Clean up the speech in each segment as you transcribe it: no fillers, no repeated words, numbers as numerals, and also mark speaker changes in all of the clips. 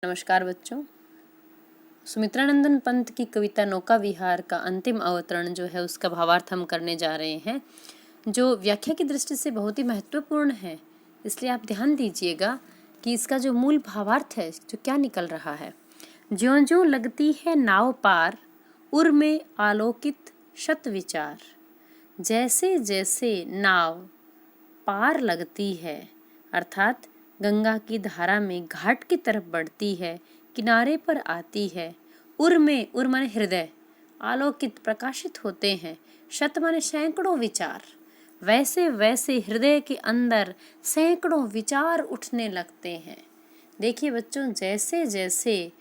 Speaker 1: नमस्कार बच्चों। सुमित्रानंदन पंत की कविता नौका विहार का अंतिम अवतरण जो है उसका भावार्थ हम करने जा रहे हैं, जो व्याख्या की दृष्टि से बहुत ही महत्वपूर्ण है। इसलिए आप ध्यान दीजिएगा कि इसका जो मूल भावार्थ है जो क्या निकल रहा है। ज्यों ज्यों लगती है नाव पार, उर में आलोकित शत विचार। जैसे जैसे नाव पार लगती है, अर्थात गंगा की धारा में घाट की तरफ बढ़ती है, किनारे पर आती है, उर माने हृदय, आलोकित प्रकाशित होते हैं, शत माने सैकड़ों विचार। वैसे वैसे हृदय के अंदर सैकड़ों विचार उठने लगते हैं। देखिए बच्चों, जैसे जैसे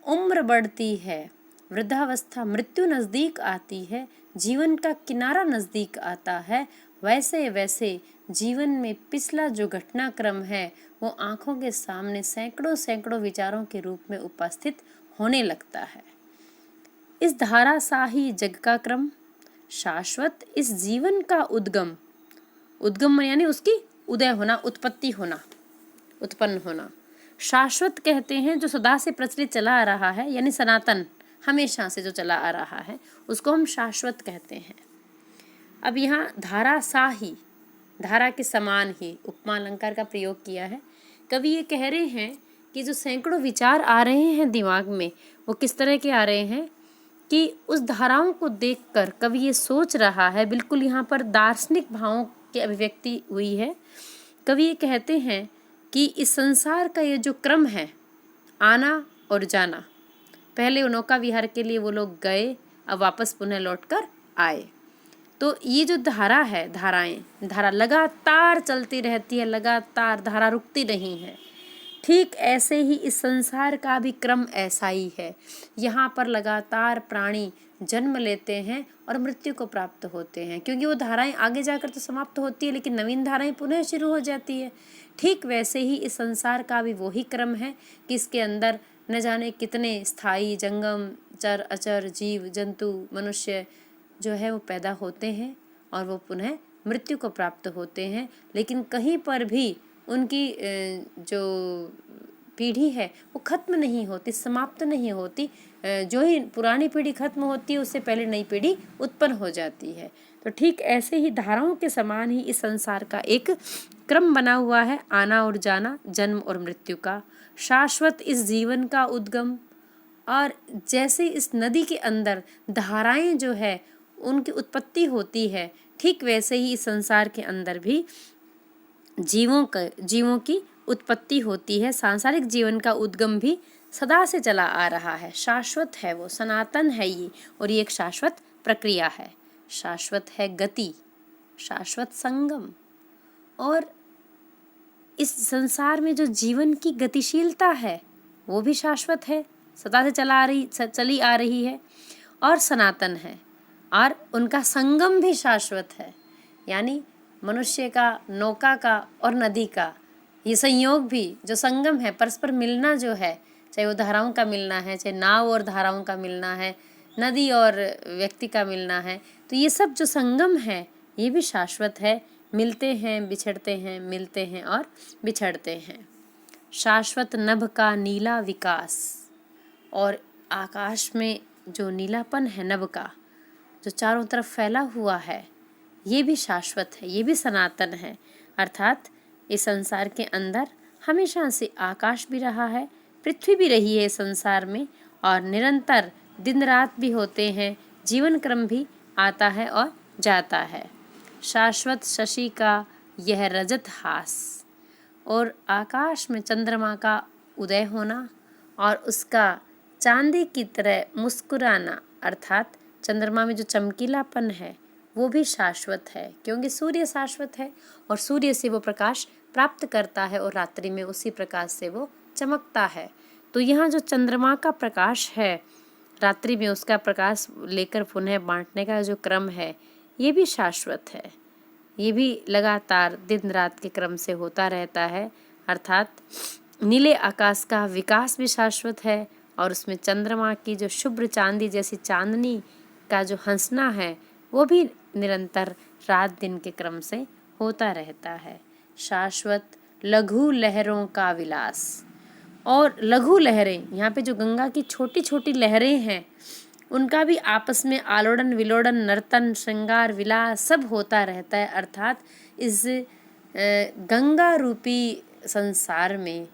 Speaker 1: उम्र बढ़ती है, वृद्धावस्था मृत्यु नजदीक आती है, जीवन का किनारा नजदीक आता है, वैसे वैसे जीवन में पिछला जो घटनाक्रम है वो आंखों के सामने सैकड़ों सैकड़ों विचारों के रूप में उपस्थित होने लगता है। इस धाराशाही जग का क्रम शाश्वत, इस जीवन का उद्गम, उद्गम यानी उसकी उदय होना, उत्पत्ति होना, उत्पन्न होना। शाश्वत कहते हैं जो सदा से प्रचलित चला आ रहा है, यानी सनातन, हमेशा से जो चला आ रहा है उसको हम शाश्वत कहते हैं। अब यहाँ धाराशाही, धारा के समान ही उपमा अलंकार का प्रयोग किया है। कवि ये कह रहे हैं कि जो सैकड़ों विचार आ रहे हैं दिमाग में, वो किस तरह के आ रहे हैं कि उस धाराओं को देखकर कवि ये सोच रहा है, बिल्कुल यहाँ पर दार्शनिक भावों की अभिव्यक्ति हुई है। कवि ये कहते हैं कि इस संसार का ये जो क्रम है, आना और जाना, पहले नौका विहार के लिए वो लोग गए, अब वापस पुनः लौटकर आए। तो ये जो धारा है, धारा लगातार चलती रहती है, लगातार धारा रुकती नहीं है। ठीक ऐसे ही इस संसार का भी क्रम ऐसा ही है। यहाँ पर लगातार प्राणी जन्म लेते हैं और मृत्यु को प्राप्त होते हैं, क्योंकि वो धाराएं आगे जाकर तो समाप्त होती है, लेकिन नवीन धाराएं पुनः शुरू हो जाती है। ठीक वैसे ही इस संसार का भी वही क्रम है कि इसके अंदर न जाने कितने स्थायी, जंगम, चर अचर, जीव जंतु, मनुष्य जो है वो पैदा होते हैं और वो पुनः मृत्यु को प्राप्त होते हैं। लेकिन कहीं पर भी उनकी जो पीढ़ी है वो खत्म नहीं होती, समाप्त नहीं होती। जो ही पुरानी पीढ़ी खत्म होती है उससे पहले नई पीढ़ी उत्पन्न हो जाती है। तो ठीक ऐसे ही धाराओं के समान ही इस संसार का एक क्रम बना हुआ है, आना और जाना, जन्म और मृत्यु का, शाश्वत इस जीवन का उद्गम। और जैसे इस नदी के अंदर धाराएं जो है उनकी उत्पत्ति होती है, ठीक वैसे ही इस संसार के अंदर भी जीवों की उत्पत्ति होती है। सांसारिक जीवन का उद्गम भी सदा से चला आ रहा है, शाश्वत है, वो सनातन है ये, और ये एक शाश्वत प्रक्रिया है। शाश्वत है गति, शाश्वत संगम। और इस संसार में जो जीवन की गतिशीलता है वो भी शाश्वत है, सदा से चली आ रही है और सनातन है। और उनका संगम भी शाश्वत है, यानी मनुष्य का, नौका का और नदी का ये संयोग भी, जो संगम है, परस्पर मिलना जो है, चाहे वो धाराओं का मिलना है, चाहे नाव और धाराओं का मिलना है, नदी और व्यक्ति का मिलना है, तो ये सब जो संगम है ये भी शाश्वत है। मिलते हैं, बिछड़ते हैं, मिलते हैं और बिछड़ते हैं। शाश्वत नभ का नीला विकास, और आकाश में जो नीलापन है नभ का, जो चारों तरफ फैला हुआ है, ये भी शाश्वत है, ये भी सनातन है। अर्थात इस संसार के अंदर हमेशा से आकाश भी रहा है, पृथ्वी भी रही है संसार में, और निरंतर दिन रात भी होते हैं, जीवन क्रम भी आता है और जाता है। शाश्वत शशि का यह रजत हास, और आकाश में चंद्रमा का उदय होना और उसका चांदी की तरह मुस्कुराना, अर्थात चंद्रमा में जो चमकीलापन है वो भी शाश्वत है, क्योंकि सूर्य शाश्वत है और सूर्य से वो प्रकाश प्राप्त करता है और रात्रि में उसी प्रकाश से वो चमकता है। तो यहाँ जो चंद्रमा का प्रकाश है, रात्रि में उसका प्रकाश लेकर पुनः बांटने का जो क्रम है ये भी शाश्वत है, ये भी लगातार दिन रात के क्रम से होता रहता है। अर्थात नीले आकाश का विकास भी शाश्वत है, और उसमें चंद्रमा की जो शुभ्र चांदी जैसी चांदनी का जो हंसना है वो भी निरंतर रात दिन के क्रम से होता रहता है। शाश्वत लघु लहरों का विलास, और लघु लहरें, यहाँ पे जो गंगा की छोटी छोटी लहरें हैं उनका भी आपस में आलोड़न विलोड़न नर्तन श्रृंगार विलास सब होता रहता है। अर्थात इस गंगा रूपी संसार में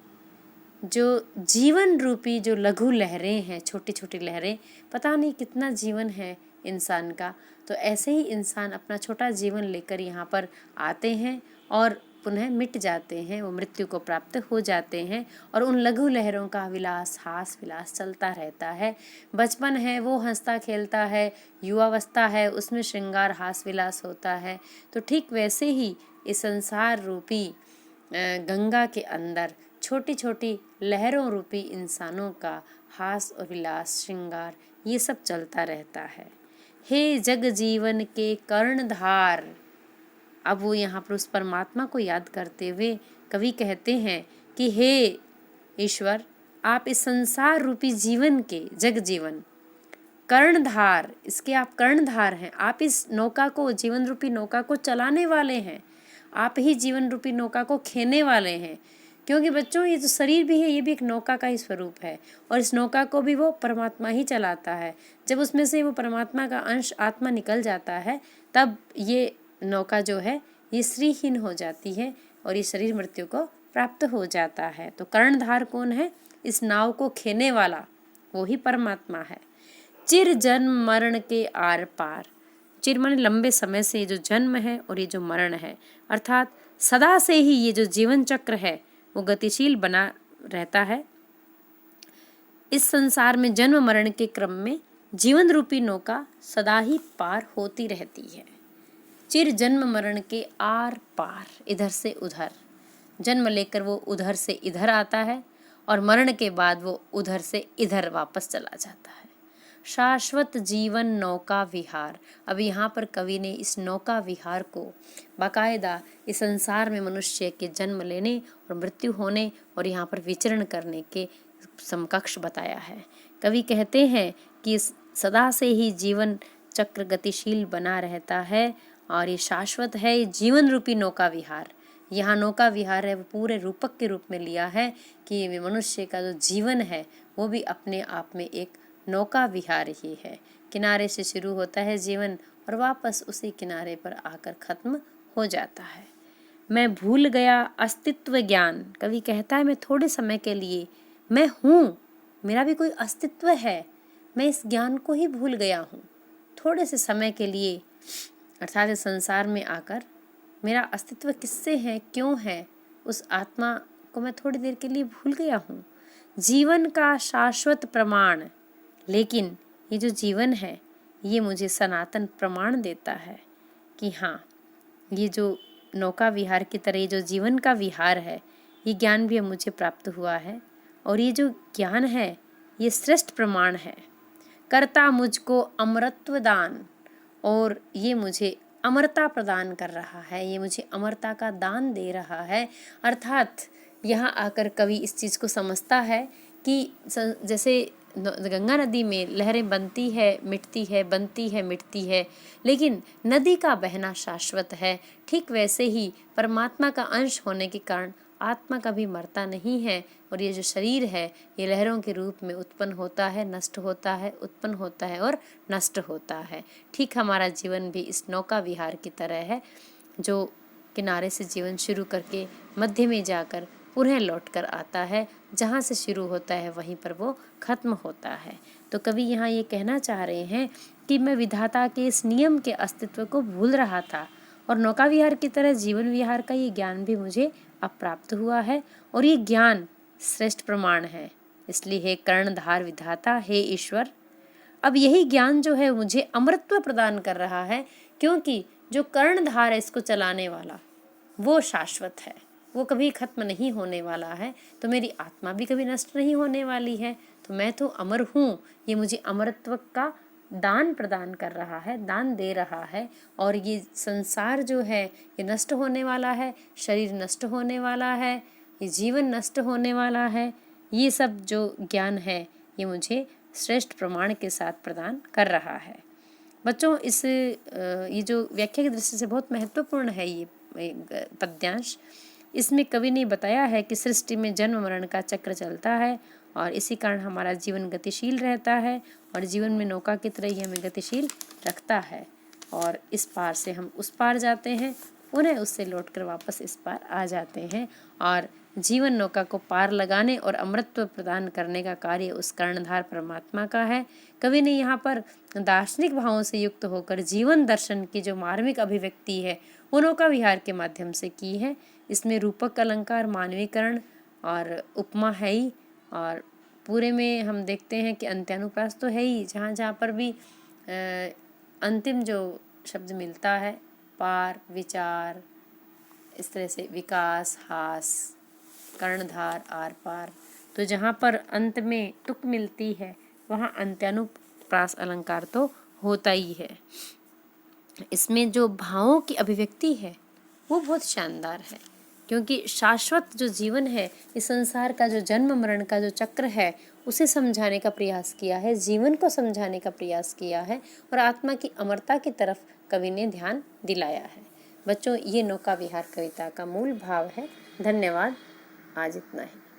Speaker 1: जो जीवन रूपी जो लघु लहरें हैं, छोटी छोटी लहरें, पता नहीं कितना जीवन है इंसान का। तो ऐसे ही इंसान अपना छोटा जीवन लेकर यहाँ पर आते हैं और पुनः मिट जाते हैं, वो मृत्यु को प्राप्त हो जाते हैं और उन लघु लहरों का विलास हास विलास चलता रहता है। बचपन है वो हंसता खेलता है, युवावस्था है उसमें श्रृंगार हास विलास होता है। तो ठीक वैसे ही इस संसार रूपी गंगा के अंदर छोटी छोटी लहरों रूपी इंसानों का हास और विलास श्रृंगार ये सब चलता रहता है। हे जग जीवन के कर्णधार, अब वो यहाँ पर उस परमात्मा को याद करते हुए कवि कहते हैं कि हे ईश्वर, आप इस संसार रूपी जीवन के जग जीवन कर्णधार, इसके आप कर्णधार हैं। आप इस नौका को, जीवन रूपी नौका को चलाने वाले हैं, आप ही जीवन रूपी नौका को खेने वाले हैं। क्योंकि बच्चों ये जो शरीर भी है ये भी एक नौका का ही स्वरूप है और इस नौका को भी वो परमात्मा ही चलाता है। जब उसमें से वो परमात्मा का अंश आत्मा निकल जाता है तब ये नौका जो है ये श्रीहीन हो जाती है और ये शरीर मृत्यु को प्राप्त हो जाता है। तो कर्णधार कौन है? इस नाव को खेने वाला वो ही परमात्मा है। चिर जन्म मरण के आर पार, चिर माने लंबे समय से ये जो जन्म है और ये जो मरण है, अर्थात सदा से ही ये जो जीवन चक्र है वो गतिशील बना रहता है। इस संसार में जन्म मरण के क्रम में जीवन रूपी नौका सदा ही पार होती रहती है। चिर जन्म मरण के आर पार, इधर से उधर, जन्म लेकर वो उधर से इधर आता है और मरण के बाद वो उधर से इधर वापस चला जाता है। शाश्वत जीवन नौका विहार, अब यहाँ पर कवि ने इस नौका विहार को बाकायदा इस संसार में मनुष्य के जन्म लेने और मृत्यु होने और यहाँ पर विचरण करने के समकक्ष बताया है। कवि कहते हैं कि सदा से ही जीवन चक्र गतिशील बना रहता है और ये शाश्वत है, ये जीवन रूपी नौका विहार। यहाँ नौका विहार है वो पूरे रूपक के रूप में लिया है कि मनुष्य का जो जीवन है वो भी अपने आप में एक नौका विहार ही है। किनारे से शुरू होता है जीवन और वापस उसी किनारे पर आकर खत्म हो जाता है। मैं भूल गया अस्तित्व ज्ञान, कवि कहता है मैं थोड़े समय के लिए मैं हूँ, मेरा भी कोई अस्तित्व है, मैं इस ज्ञान को ही भूल गया हूँ। थोड़े से समय के लिए अर्थात इस संसार में आकर मेरा अस्तित्व किससे है, क्यों है, उस आत्मा को मैं थोड़ी देर के लिए भूल गया हूँ। जीवन का शाश्वत प्रमाण, लेकिन ये जो जीवन है ये मुझे सनातन प्रमाण देता है कि हाँ, ये जो नौका विहार की तरह ये जो जीवन का विहार है ये ज्ञान भी मुझे प्राप्त हुआ है और ये जो ज्ञान है ये श्रेष्ठ प्रमाण है। करता मुझको अमरत्व दान, और ये मुझे अमरता प्रदान कर रहा है, ये मुझे अमरता का दान दे रहा है। अर्थात यहाँ आकर कवि इस चीज़ को समझता है कि जैसे गंगा नदी में लहरें बनती है मिटती है, बनती है मिटती है, लेकिन नदी का बहना शाश्वत है। ठीक वैसे ही परमात्मा का अंश होने के कारण आत्मा कभी मरता नहीं है और ये जो शरीर है ये लहरों के रूप में उत्पन्न होता है, नष्ट होता है, उत्पन्न होता है और नष्ट होता है। ठीक हमारा जीवन भी इस नौका विहार की तरह है जो किनारे से जीवन शुरू करके मध्य में जाकर पुनः लौट कर आता है। जहाँ से शुरू होता है वहीं पर वो खत्म होता है। तो कवि यहाँ ये कहना चाह रहे हैं कि मैं विधाता के इस नियम के अस्तित्व को भूल रहा था और नौका विहार की तरह जीवन विहार का ये ज्ञान भी मुझे अब प्राप्त हुआ है और ये ज्ञान श्रेष्ठ प्रमाण है। इसलिए हे कर्णधार विधाता, हे ईश्वर, अब यही ज्ञान जो है मुझे अमरत्व प्रदान कर रहा है, क्योंकि जो कर्णधार है इसको चलाने वाला वो शाश्वत है, वो कभी खत्म नहीं होने वाला है। तो मेरी आत्मा भी कभी नष्ट नहीं होने वाली है, तो मैं तो अमर हूँ। ये मुझे अमरत्व का दान प्रदान कर रहा है, दान दे रहा है। और ये संसार जो है ये नष्ट होने वाला है, शरीर नष्ट होने वाला है, ये जीवन नष्ट होने वाला है। ये सब जो ज्ञान है ये मुझे श्रेष्ठ प्रमाण के साथ प्रदान कर रहा है। बच्चों, ये जो व्याख्या की दृष्टि से बहुत महत्वपूर्ण है ये पद्यांश। इसमें कवि ने बताया है कि सृष्टि में जन्म मरण का चक्र चलता है और इसी कारण हमारा जीवन गतिशील रहता है और जीवन में नौका की तरह ही हमें गतिशील रखता है और इस पार से हम उस पार जाते हैं, उन्हें उससे लौटकर वापस इस पार आ जाते हैं और जीवन नौका को पार लगाने और अमृतत्व प्रदान करने का कार्य उस कर्णधार परमात्मा का है। कवि ने यहाँ पर दार्शनिक भावों से युक्त होकर जीवन दर्शन की जो मार्मिक अभिव्यक्ति है वो नौका विहार के माध्यम से की है। इसमें रूपक अलंकार, मानवीकरण और उपमा है ही और पूरे में हम देखते हैं कि अंत्यानुप्रास तो है ही, जहाँ जहाँ पर भी अंतिम जो शब्द मिलता है, पार, विचार, इस तरह से विकास, हास, कर्णधार, आर पार, तो जहाँ पर अंत में तुक मिलती है वहाँ अंत्यानुप्रास अलंकार तो होता ही है। इसमें जो भावों की अभिव्यक्ति है वो बहुत शानदार है, क्योंकि शाश्वत जो जीवन है, इस संसार का जो जन्म मरण का जो चक्र है उसे समझाने का प्रयास किया है, जीवन को समझाने का प्रयास किया है और आत्मा की अमरता की तरफ कवि ने ध्यान दिलाया है। बच्चों, ये नौका विहार कविता का मूल भाव है। धन्यवाद। आज इतना ही।